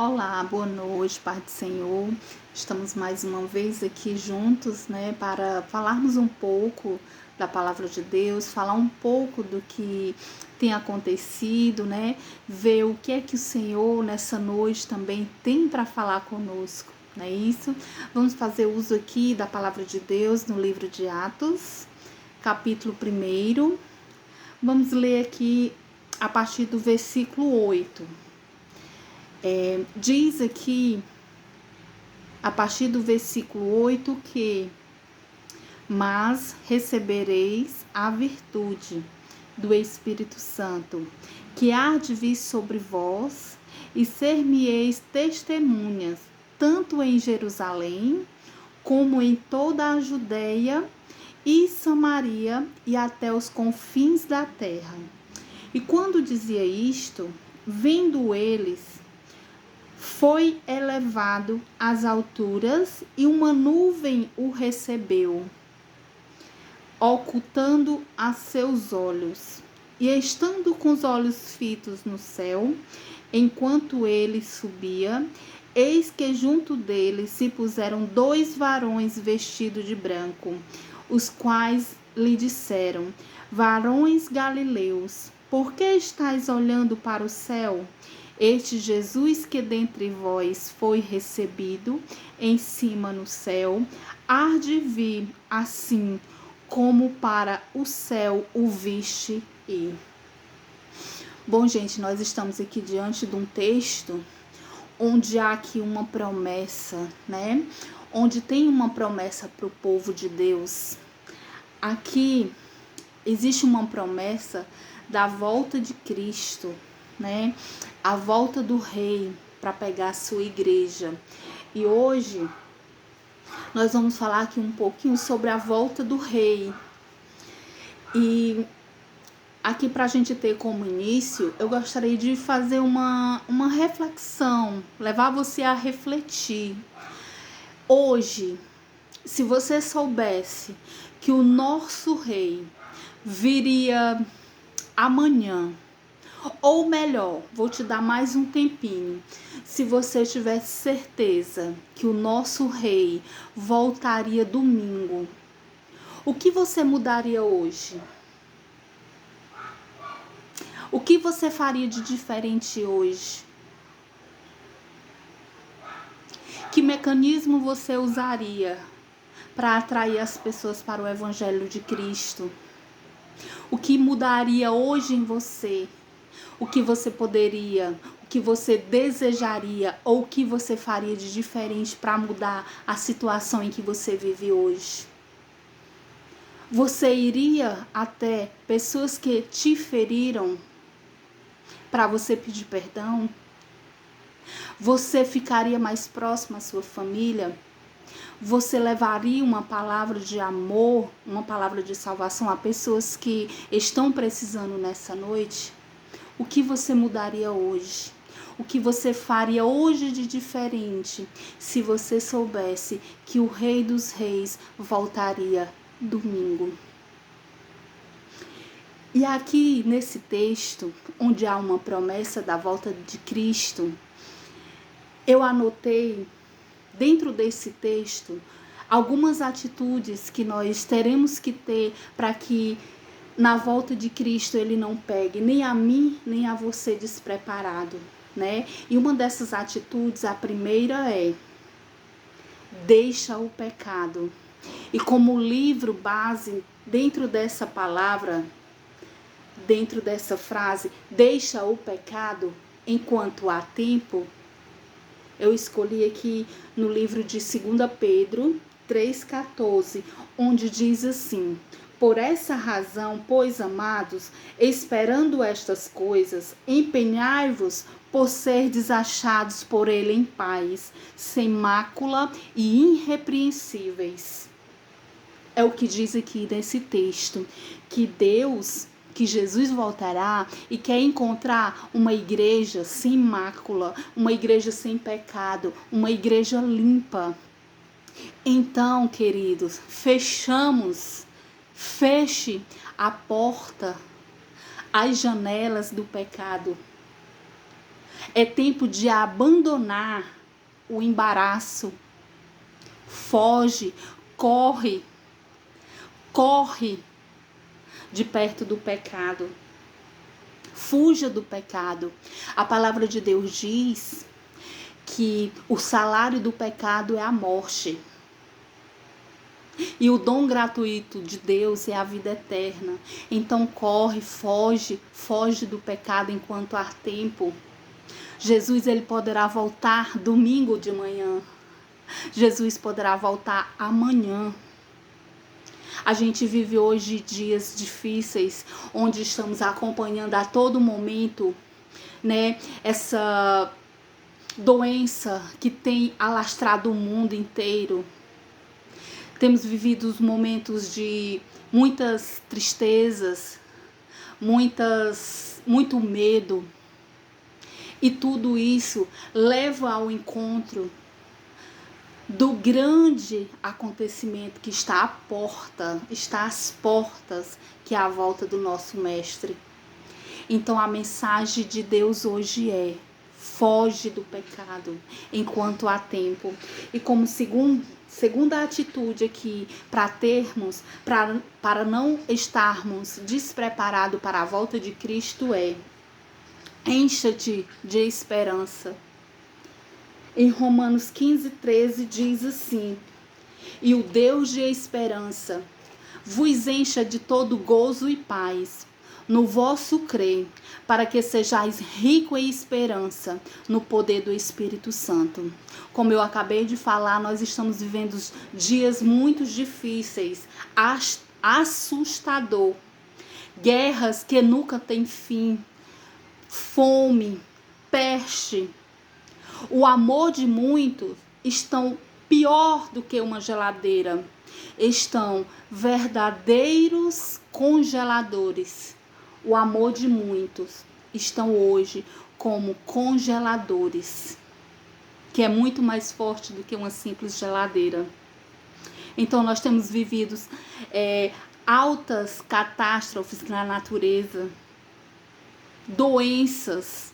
Olá, boa noite, Pai do Senhor. Estamos mais uma vez aqui juntos, para falarmos um pouco da palavra de Deus, falar um pouco do que tem acontecido, ver o que é que o Senhor nessa noite também tem para falar conosco, não é isso? Vamos fazer uso aqui da palavra de Deus no livro de Atos, capítulo 1. Vamos ler aqui a partir do versículo 8. Diz aqui, a partir do versículo 8, que mas recebereis a virtude do Espírito Santo, que há de vir sobre vós, e ser-me-eis testemunhas, tanto em Jerusalém, como em toda a Judeia e Samaria, e até os confins da terra. E quando dizia isto, vendo eles, foi elevado às alturas e uma nuvem o recebeu, ocultando a seus olhos. E estando com os olhos fitos no céu, enquanto ele subia, eis que junto dele se puseram 2 varões vestidos de branco, os quais lhe disseram: varões galileus, por que estáis olhando para o céu? Este Jesus que dentre vós foi recebido em cima no céu, há de vir assim como para o céu o viste ir. Bom, gente, nós estamos aqui diante de um texto onde há aqui uma promessa, Onde tem uma promessa para o povo de Deus. Aqui existe uma promessa da volta de Cristo, A volta do Rei para pegar a sua igreja. E hoje nós vamos falar aqui um pouquinho sobre a volta do Rei. E aqui, para a gente ter como início, eu gostaria de fazer uma reflexão, levar você a refletir. Hoje, se você soubesse que o nosso Rei viria amanhã, ou melhor, vou te dar mais um tempinho. Se você tivesse certeza que o nosso Rei voltaria domingo, o que você mudaria hoje? O que você faria de diferente hoje? Que mecanismo você usaria para atrair as pessoas para o Evangelho de Cristo? O que mudaria hoje em você? O que você poderia, o que você desejaria ou o que você faria de diferente para mudar a situação em que você vive hoje? Você iria até pessoas que te feriram para você pedir perdão? Você ficaria mais próximo à sua família? Você levaria uma palavra de amor, uma palavra de salvação a pessoas que estão precisando nessa noite? O que você mudaria hoje? O que você faria hoje de diferente se você soubesse que o Rei dos Reis voltaria domingo? E aqui nesse texto, onde há uma promessa da volta de Cristo, eu anotei dentro desse texto algumas atitudes que nós teremos que ter para que na volta de Cristo ele não pegue nem a mim, nem a você despreparado, E uma dessas atitudes, a primeira é: deixa o pecado. E como livro base dentro dessa palavra, dentro dessa frase, deixa o pecado enquanto há tempo, eu escolhi aqui no livro de 2 Pedro 3,14, onde diz assim: por essa razão, pois, amados, esperando estas coisas, empenhai-vos por serdes achados por ele em paz, sem mácula e irrepreensíveis. É o que diz aqui nesse texto, que Jesus voltará e quer encontrar uma igreja sem mácula, uma igreja sem pecado, uma igreja limpa. Então, queridos, feche a porta, as janelas do pecado. É tempo de abandonar o embaraço. Foge, corre de perto do pecado. Fuja do pecado. A palavra de Deus diz que o salário do pecado é a morte. E o dom gratuito de Deus é a vida eterna. Então corre, foge do pecado enquanto há tempo. Jesus, ele poderá voltar domingo de manhã. Jesus poderá voltar amanhã. A gente vive hoje dias difíceis, onde estamos acompanhando a todo momento, né, essa doença que tem alastrado o mundo inteiro. Temos vivido momentos de muitas tristezas, muito medo. E tudo isso leva ao encontro do grande acontecimento que está às portas, que é a volta do nosso Mestre. Então a mensagem de Deus hoje é: foge do pecado enquanto há tempo. E como segunda atitude aqui, para não estarmos despreparados para a volta de Cristo, é: encha-te de esperança. Em Romanos 15:13 diz assim: e o Deus de esperança vos encha de todo gozo e paz no vosso crer, para que sejais rico em esperança no poder do Espírito Santo. Como eu acabei de falar, nós estamos vivendo dias muito difíceis, assustador, guerras que nunca têm fim, fome, peste. O amor de muitos estão pior do que uma geladeira. Estão verdadeiros congeladores. O amor de muitos estão hoje como congeladores, que é muito mais forte do que uma simples geladeira. Então nós temos vivido altas catástrofes na natureza, doenças,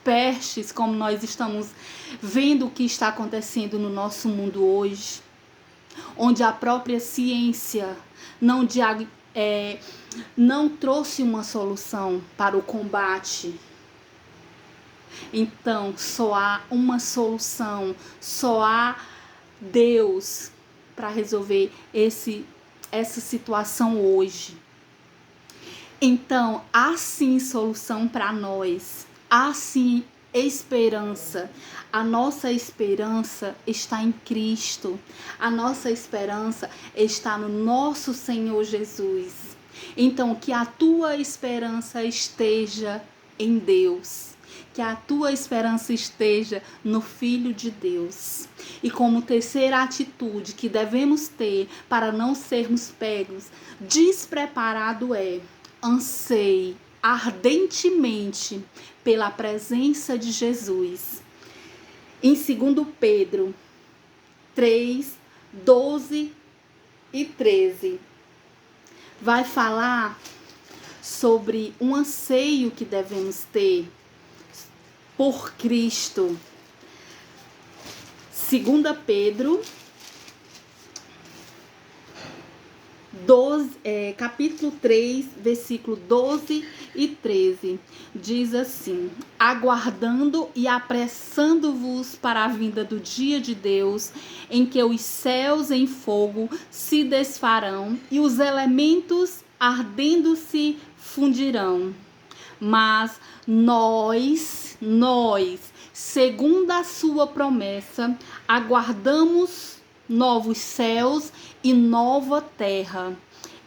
pestes, como nós estamos vendo o que está acontecendo no nosso mundo hoje, onde a própria ciência não trouxe uma solução para o combate. Então, só há uma solução, só há Deus para resolver essa situação hoje. Então, há sim solução para nós. Há sim esperança. A nossa esperança está em Cristo. A nossa esperança está no nosso Senhor Jesus. Então, que a tua esperança esteja em Deus. Que a tua esperança esteja no Filho de Deus. E como terceira atitude que devemos ter para não sermos pegos despreparados é: anseie ardentemente pela presença de Jesus. Em 2 Pedro 3, 12 e 13, vai falar sobre um anseio que devemos ter por Cristo. 2 Pedro capítulo 3, versículo 12 e 13, diz assim: aguardando e apressando-vos para a vinda do dia de Deus, em que os céus em fogo se desfarão e os elementos ardendo se fundirão. Mas nós, segundo a sua promessa, aguardamos novos céus e nova terra,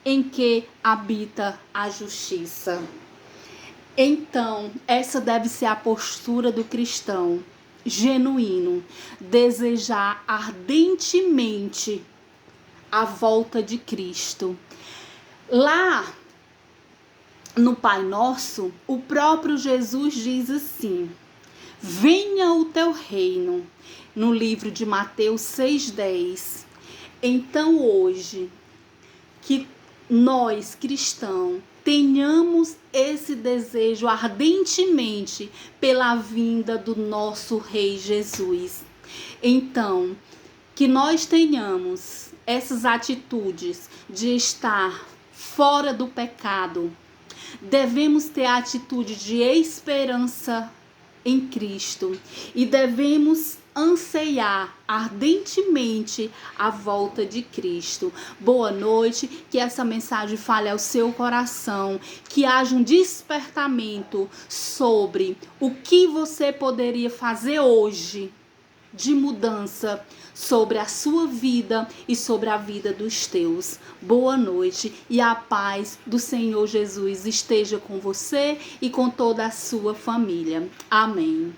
em que habita a justiça. Então, essa deve ser a postura do cristão genuíno, desejar ardentemente a volta de Cristo. Lá no Pai Nosso, o próprio Jesus diz assim: venha o teu reino, no livro de Mateus 6,10. Então hoje, que nós cristãos tenhamos esse desejo ardentemente pela vinda do nosso Rei Jesus. Então, que nós tenhamos essas atitudes de estar fora do pecado. Devemos ter a atitude de esperança em Cristo e devemos anseiar ardentemente a volta de Cristo. Boa noite, que essa mensagem fale ao seu coração, que haja um despertamento sobre o que você poderia fazer hoje de mudança sobre a sua vida e sobre a vida dos teus. Boa noite e a paz do Senhor Jesus esteja com você e com toda a sua família. Amém.